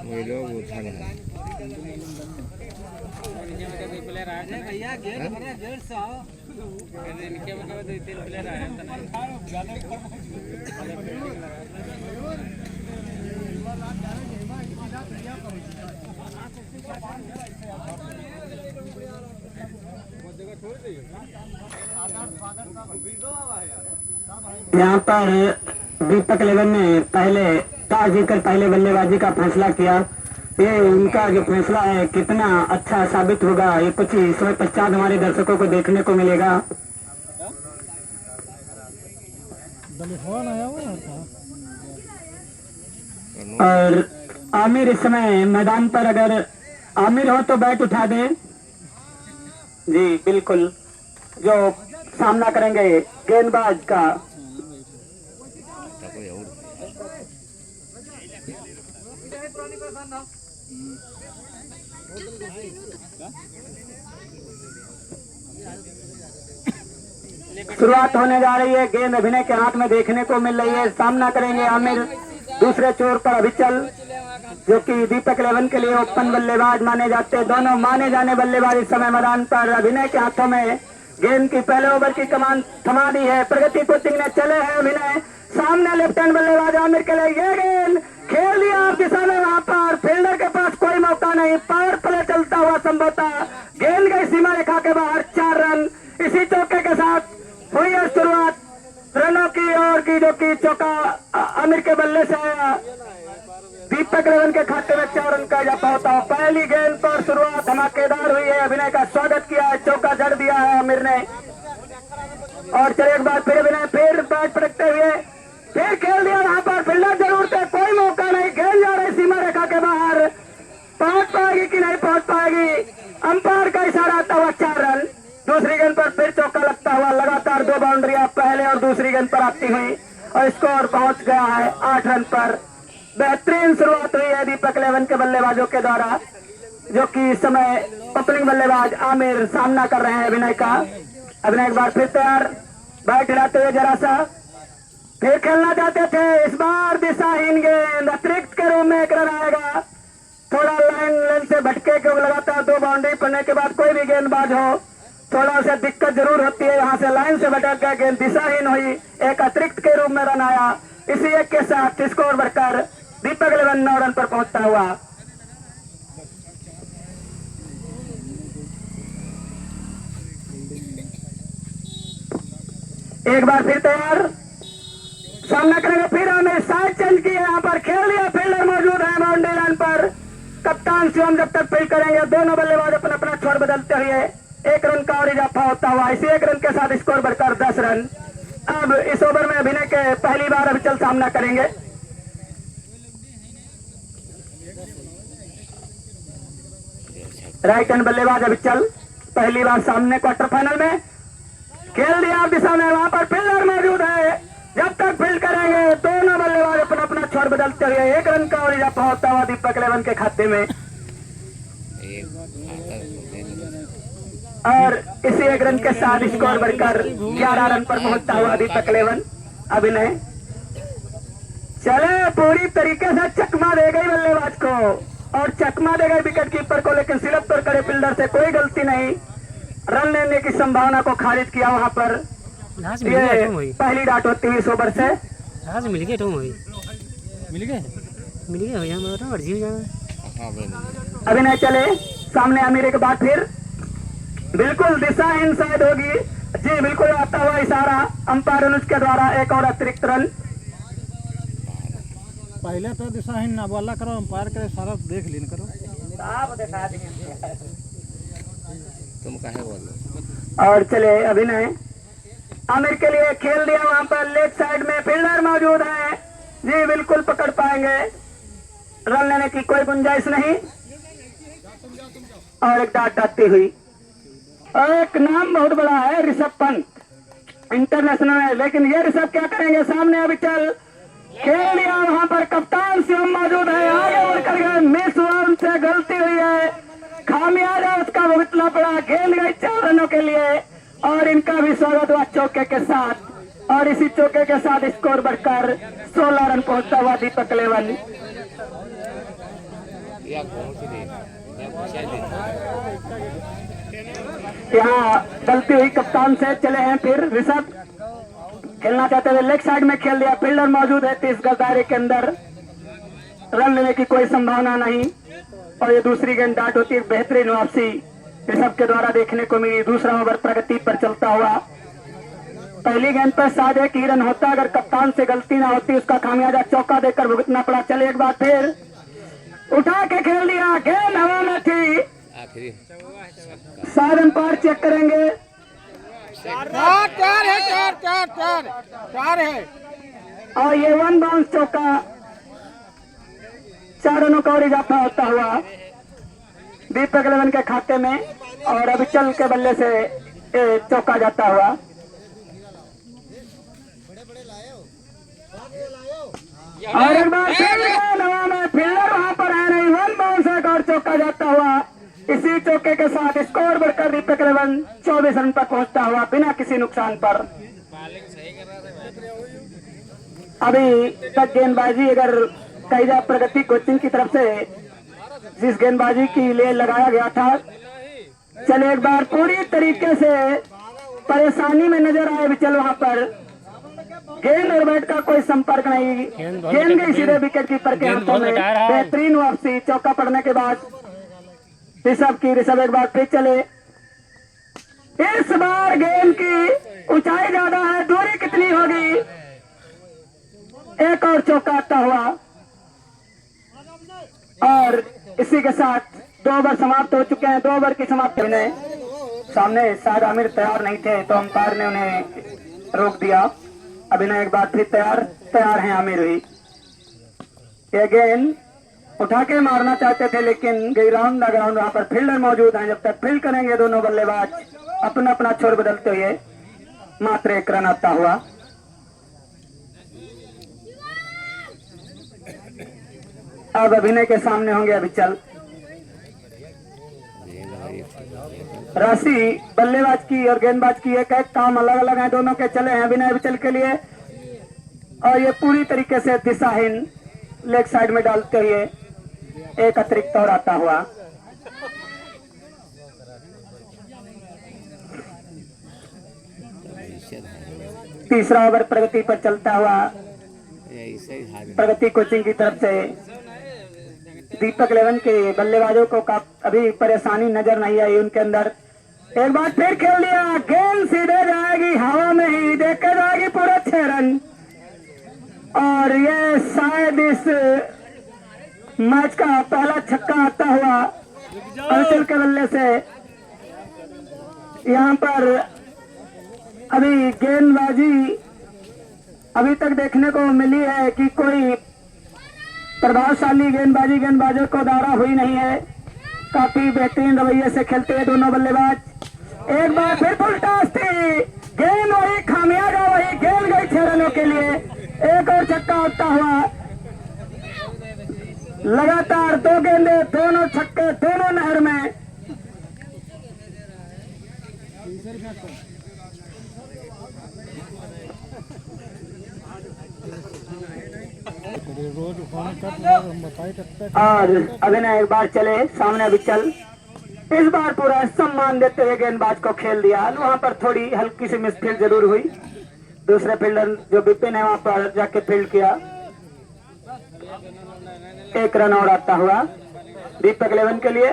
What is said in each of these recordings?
वही लोग उठाना है भैया गेट बना गेट से आओ इनके मतलब 2-3 प्लेयर आए यहाँ पर दीपक लेवन ने पहले टॉस जीतकर पहले बल्लेबाजी का फैसला किया। ये उनका जो फैसला है कितना अच्छा साबित होगा, ये कुछ ही समय पश्चात हमारे दर्शकों को देखने को मिलेगा। और आमिर इस समय मैदान पर, अगर आमिर हो तो बैट उठा दे। जी बिल्कुल, जो सामना करेंगे गेंदबाज का। शुरुआत होने जा रही है, गेंद अभिनय के हाथ में देखने को मिल रही है। सामना करेंगे आमिर, दूसरे छोर पर अभिचल जो कि दीपक इलेवन के लिए ओपन बल्लेबाज माने जाते हैं। दोनों माने जाने बल्लेबाज इस समय मैदान पर। अभिनय के हाथों में गेंद की पहले ओवर की कमान थमा दी है। प्रगति कोचिंग ने चले हैं अभिनय, सामने लेफ्ट हैंड बल्लेबाज आमिर के लिए। ये गेंद खेल दिया आप दिशा में, वहां पर फील्डर के पास कोई मौका नहीं। पावर प्ले चलता हुआ संभवतः गेंद गई सीमा रेखा के बाहर। 4 रन इसी चौके के साथ हुई है शुरुआत रनों की ओर की, जो कि चौका आमिर के बल्ले से दीपक इलेवन के खाते में 4 रन का इजाफा होता है। पहली गेंद पर शुरुआत धमाकेदार हुई है। अभिनय का स्वागत किया है, चौका जड़ दिया है आमिर ने। और चलिए एक बार फिर अभिनय फिर बैट पटकते हुए फिर खेल दिया। वहां पर फील्डर जरूर थे, कोई मौका नहीं। गेंद जा रही सीमा रेखा के बाहर, पहुंच पाएगी कि नहीं पहुंच पाएगी, अंपायर का इशारा आता हुआ। 4 रन। दूसरी गेंद पर फिर चौका लगता हुआ, लगातार 2 बाउंड्रियां पहले और दूसरी गेंद पर आती हुई और स्कोर पहुंच गया है 8 रन पर। बेहतरीन शुरुआत हुई है दीपक इलेवन के बल्लेबाजों के द्वारा, जो कि इस समय ओपनिंग बल्लेबाज आमिर सामना कर रहे हैं अभिनय का। अभिनय एक बार फिर तैयार, बैट हिलाते हुए जरा सा फिर खेलना चाहते थे। इस बार दिशाहीन गेंद, अतिरिक्त के रूप में 1 रन आएगा। थोड़ा लाइन से भटके के लगातार 2 बाउंड्री पड़ने के बाद कोई भी गेंदबाज हो थोड़ा उसे दिक्कत जरूर होती है। यहाँ से लाइन से भटक गया, गेंद दिशाहीन हुई, एक अतिरिक्त के रूप में रन आया। इसी एक के साथ स्कोर बढ़कर दीपक इलेवन 9 रन पर पहुंचता हुआ। एक बार फिर तैयार, सामना करेंगे फिर हमें साइड चेंज की है। यहाँ पर खेल दिया, फील्डर मौजूद है बाउंड्री लाइन पर। कप्तान शिवम जब तक फील्ड करेंगे, दोनों बल्लेबाज अपना अपना छोर बदलते हुए 1 रन का और इजाफा होता हुआ। इसी 1 रन के साथ स्कोर बढ़कर 10 रन। अब इस ओवर में अभिनय के पहली बार अभिचल सामना करेंगे। राइट हैंड बल्लेबाज अभिचल पहली बार सामने क्वार्टर फाइनल में खेल दिया दिशा में। वहां पर फील्डर मौजूद है, जब तक फील्ड करेंगे दोनों बल्लेबाज अपना अपना छोर बदलते हुए 1 रन का और इजाफा होता हुआ दीपक इलेवन के खाते में। और इसी 1 रन के साथ स्कोर बढ़कर 11 रन पर पहुंचता हुआ दीपक इलेवन। अभिनय चले पूरी तरीके से चकमा दे गई बल्लेबाज को और चकमा दे गई विकेट कीपर को, लेकिन सिर्फ पर करे फील्डर से कोई गलती नहीं। रन लेने की संभावना को खारिज किया वहां पर। ये पहली डाट होती हुई इस ओवर से। अभिनय चले सामने अमीर के बाद फिर बिल्कुल दिशाहीन शायद होगी। जी बिल्कुल आता हुआ इशारा अंपायर अनुज के द्वारा, 1 और अतिरिक्त रन। पहले तो दिशाहीन ना बोला करो, अंपायर के इशारा देख लीन करो। तुम काहे बोलो। और चले अभिनय आमिर के लिए खेल दिया। वहां पर लेफ्ट साइड में फील्डर मौजूद है, जी बिल्कुल पकड़ पाएंगे, रन लेने की कोई गुंजाइश नहीं। और एक डाट आती हुई, एक नाम बहुत बड़ा है ऋषभ पंत, इंटरनेशनल है, लेकिन ये ऋषभ क्या करेंगे, सामने अभी चल खेल लिया, वहां पर कप्तान शिवम मौजूद है, आगे बढ़कर गए, मिस वर्म से गलती हुई है, खामियाजा उसका भुगतना पड़ा, गेंद गई 4 रनों के लिए और इनका भी स्वागत हुआ चौके के साथ और इसी चौके के साथ स्कोर बढ़कर 16 रन पहुंचता हुआ दीपक लेवन। यहाँ गलती हुई कप्तान से, चले हैं फिर ऋषभ, खेलना चाहते हुए लेग साइड में खेल दिया, फील्डर मौजूद है 30 गज दायरे के अंदर, रन लेने की कोई संभावना नहीं और ये दूसरी गेंद डाट होती है, बेहतरीन वापसी ऋषभ के द्वारा देखने को मिली। दूसरा ओवर प्रगति पर चलता हुआ, पहली गेंद पर शायद एक ही रन होता अगर कप्तान से गलती ना होती, उसका खामियाजा चौका देकर भुगतना पड़ा। चले एक बार फिर उठा के खेल दिया, गेंद हवा में थी, शायद अंपायर चेक करेंगे, 4 है और ये 1 बाउंस चौका, 4 रनों का और इजाफा होता हुआ दीपक लेवन के खाते में और अभिचल के बल्ले से चौका जाता हुआ। और एक बार हवा में, फील्डर वहां पर है नहीं, 1 बाउंस और चौका जाता हुआ, इसी चौके के साथ स्कोर बढ़कर दीपक लेवन 24 रन पर पहुंचता हुआ बिना किसी नुकसान पर। अभी तक गेंदबाजी अगर कही जाए प्रगति कोचिंग की तरफ से जिस गेंदबाजी की लिए लगाया गया था, चले एक बार पूरी तरीके से परेशानी में नजर आए विचल, वहां पर गेंद और बैट का कोई संपर्क नहीं, गेंद गई सीधे विकेट कीपर के हाथों में। बेहतरीन वापसी चौका पड़ने के बाद ऋषभ एक बार फिर चले, इस बार गेंद की ऊंचाई ज्यादा है, दूरी कितनी होगी, एक और चौका आता हुआ और इसी के साथ 2 ओवर समाप्त हो चुके हैं। 2 ओवर की समाप्ति में सामने शायद आमिर तैयार नहीं थे तो अंपायर ने उन्हें रोक दिया। अभिनय एक बार फिर तैयार हैं आमिर भी। ये गेंद उठा के मारना चाहते थे लेकिन गई राउंड द ग्राउंड, वहां पर फील्डर मौजूद हैं, जब तक फील्ड करेंगे दोनों बल्लेबाज अपना अपना छोर बदलते हुए मात्र 1 रन आता हुआ। अब अभिनय के सामने होंगे अभिचल, राशि बल्लेबाज की और गेंदबाज की एक काम अलग अलग है, दोनों के चले हैं अभिनय अभिचल के लिए और ये पूरी तरीके से दिशाहीन लेग साइड में डालते हुए एक अतिरिक्त और आता हुआ। तीसरा ओवर प्रगति पर चलता हुआ, प्रगति कोचिंग की तरफ से दीपक लेवन के बल्लेबाजों को अभी परेशानी नजर नहीं आई उनके अंदर। एक बार फिर खेल लिया, गेंद सीधे जाएगी हवा में ही, देखे जाएगी पूरे 6 रन और ये शायद इस मैच का पहला छक्का आता हुआ अभिचल के बल्ले से। यहाँ पर अभी गेंदबाजी अभी तक देखने को मिली है कि कोई प्रभावशाली गेंदबाजों को दारा हुई नहीं है, काफी बेहतरीन रवैये से खेलते हैं दोनों बल्लेबाज। एक बार फिर फुल टॉस थी, गेंद वही, खामियाजा वही, गेंद गई 6 रनों के लिए, एक और छक्का होता हुआ। लगातार 2 गेंदे, दोनों छक्के, दोनों नहर में। और अभिनय एक बार चले सामने अभिचल, इस बार पूरा सम्मान देते हुए गेंदबाज को खेल दिया। वहां पर थोड़ी हल्की सी मिसफील्ड जरूर हुई, दूसरे फील्डर जो विपिन है वहां पर जाके फील्ड किया। 1 रन और आता हुआ दीपक लेवन के लिए।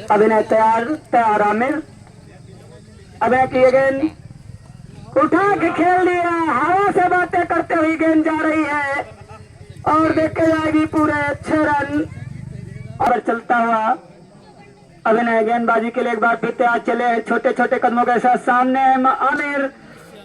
अभिनय तैयार आमिर, अभिनय की गेंद उठा के खेल दिया, हवा से बातें करते हुए गेंद जा रही है और देखे जाएगी पूरे 6 रन और चलता हुआ अभिनय गेंदबाजी के लिए एक बार फिर तैयार चले। छोटे छोटे कदमों के साथ सामने आमिर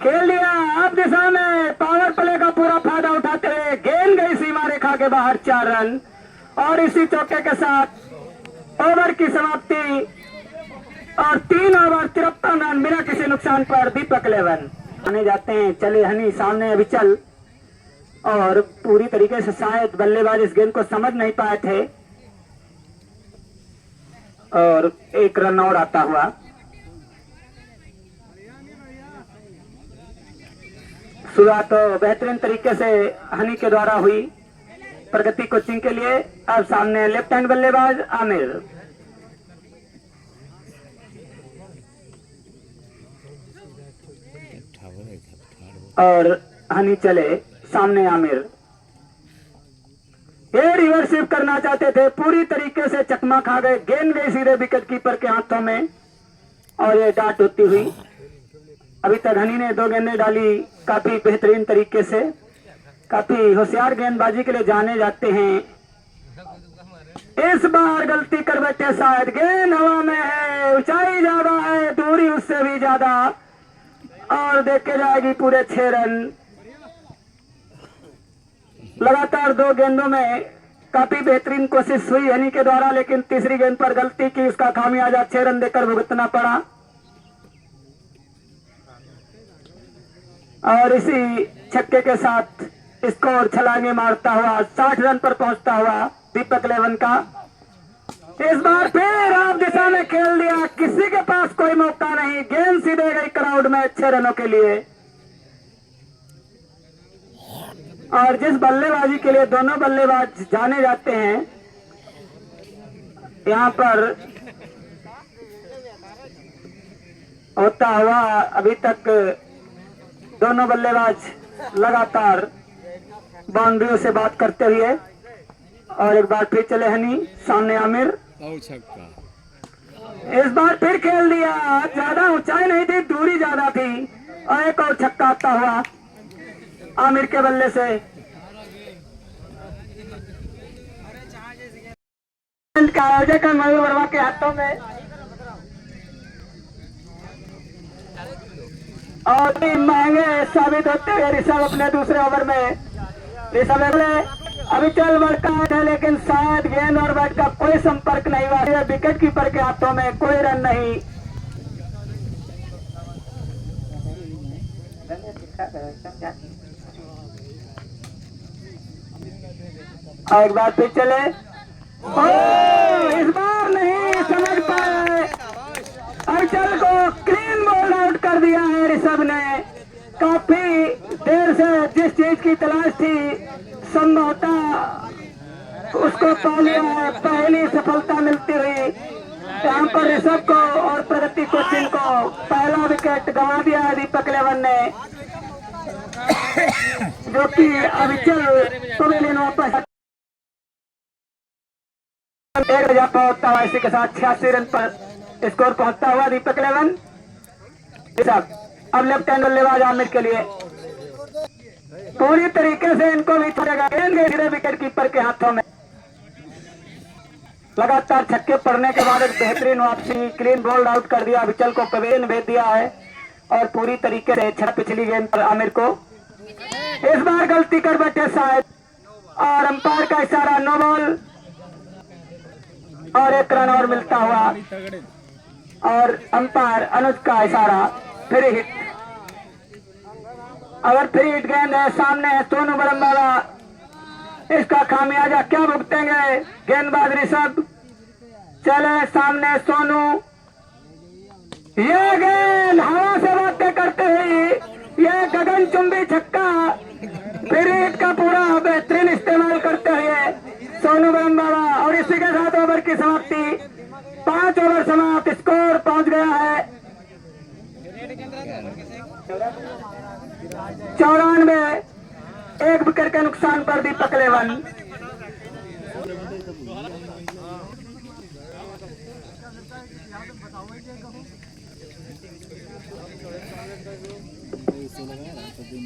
खेल दिया, अब दिशा में पावर प्ले का पूरा फायदा उठाते हुए गेंद गई सीमा रेखा के बाहर 4 रन और इसी चौके के साथ ओवर की समाप्ति और 3 ओवर 53 रन बिना किसी नुकसान पर दीपक 11 आने जाते हैं। चले हनी सामने अविचल, और पूरी तरीके से शायद बल्लेबाज इस गेंद को समझ नहीं पाए थे और 1 रन और आता हुआ। शुरुआत तो बेहतरीन तरीके से हनी के द्वारा हुई प्रगति कोचिंग के लिए। अब सामने लेफ्ट हैंड बल्लेबाज आमिर। और हनी चले सामने आमिर। ये रिवर्सिव करना चाहते थे, पूरी तरीके से चकमा खा गए, गेंद गई सीधे विकेट कीपर के हाथों में और ये डाट होती हुई। अभी तक हनी ने 2 गेंदें डाली काफी बेहतरीन तरीके से, काफी होशियार गेंदबाजी के लिए जाने जाते हैं। इस बार गलती कर बैठे शायद, गेंद हवा में है, ऊंचाई ज्यादा है, दूरी उससे भी ज्यादा, और देखे जाएगी पूरे 6 रन। लगातार 2 गेंदों में काफी बेहतरीन कोशिश हुई हनी के द्वारा, लेकिन तीसरी गेंद पर गलती की, उसका खामियाजा 6 रन देकर भुगतना पड़ा। और इसी छक्के के साथ स्कोर छलांगे मारता हुआ 60 रन पर पहुंचता हुआ दीपक 11 का। इस बार फिर आप दिशा में खेल दिया, किसी के पास कोई मौका नहीं, गेंद सीधे गई क्राउड में 6 रनों के लिए। और जिस बल्लेबाजी के लिए दोनों बल्लेबाज जाने जाते हैं, यहां पर होता हुआ अभी तक दोनों बल्लेबाज लगातार बाउंड्रियों से बात करते हुए। और एक बार फिर चले हनी सामने आमिर। इस बार फिर खेल दिया, ज्यादा ऊंचाई नहीं थी, दूरी ज्यादा थी, और एक और छक्का आता हुआ आमिर के बल्ले से। का आयोजक मयूर वर्मा के हाथों में, और महंगे साबित होते हुए ऋषभ अपने दूसरे ओवर में। ऋषभ अभी चल बढ़ता है, लेकिन शायद गेंद और बैट का कोई संपर्क नहीं हुआ, विकेट कीपर के हाथों में, कोई रन नहीं। और एक बार फिर चले, इस बार नहीं समझ पाए, अर्चल को क्लीन बॉल आउट कर दिया है ऋषभ ने। काफी देर से जिस चीज की तलाश थी संभवतः उसको पा लिया है, पहली सफलता मिलती हुई यहाँ पर ऋषभ को और प्रगति कोचिंग को। पहला विकेट गंवा दिया है दीपक 11 ने, जो कि अविचल पवेलियन वापस 1 रन पहुंचता हुआ। इसी के साथ 86 रन पर स्कोर पहुंचता हुआ दीपक 11। ऋषभ अब लेफ्ट हैंड बल्लेबाज आमिर के लिए, पूरी तरीके से इनको भी छोड़ेगा, गेंद गई विकेट कीपर के हाथों में। लगातार छक्के पड़ने के बाद एक बेहतरीन वापसी, क्लीन बॉल आउट कर दिया, अविचल को पवेलियन भेज दिया है, और पूरी तरीके से पिछली गेंद पर आमिर को। इस बार गलती कर बैठे शायद, और अंपायर का इशारा नो बॉल, और 1 रन और मिलता हुआ, और अंपायर अनुज का इशारा फ्री हिट। अगर फ्री हिट गेंद है, सामने है सोनू बरमबाला, इसका खामियाजा क्या भुगतेंगे गेंदबाज ऋषभ। चले सामने सोनू, ये गेंद हवा से बातें करते हुए, ये गगनचुंबी छक्का फ्री हिट का पूरा बेहतरीन इस्तेमाल करते हुए सोनू बरमबाला। और इसी के साथ ओवर की समाप्ति, 5 ओवर समाप्त, स्कोर पहुंच गया है 94। 1 विकेट के नुकसान पर दीपक 11।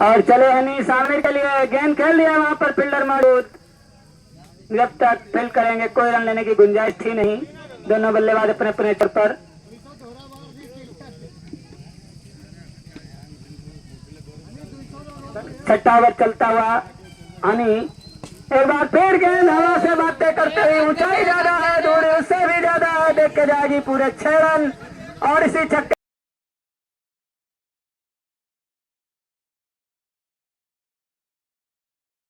और चले हनी सामने के लिए, गेंद खेल लिया, वहां पर फील्डर मौजूद, जब तक फील्ड करेंगे कोई रन लेने की गुंजाइश थी नहीं। दोनों बल्लेबाज अपने अपने स्तर पर। छठा ओवर चलता हुआ हनी, एक बार फिर गेंद हवा से बातें करते हुए, ऊंचाई ज्यादा है, दूरी उससे भी ज्यादा लेके जाएगी पूरे 6 रन और इसी छक्के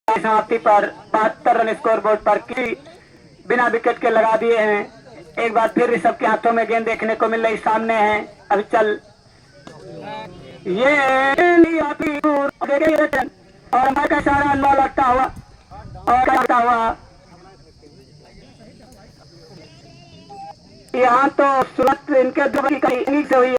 समाप्ति पर 72 रन स्कोर बोर्ड पर की बिना विकेट के लगा दिए हैं। एक बार फिर ऋषभ के हाथों में गेंद देखने को मिल रही, सामने है अभी चल ये और मैं का सारा अल्लाह लगता हुआ और लगता हुआ यहाँ तो सूरत इनके दो की कहीं से हुई।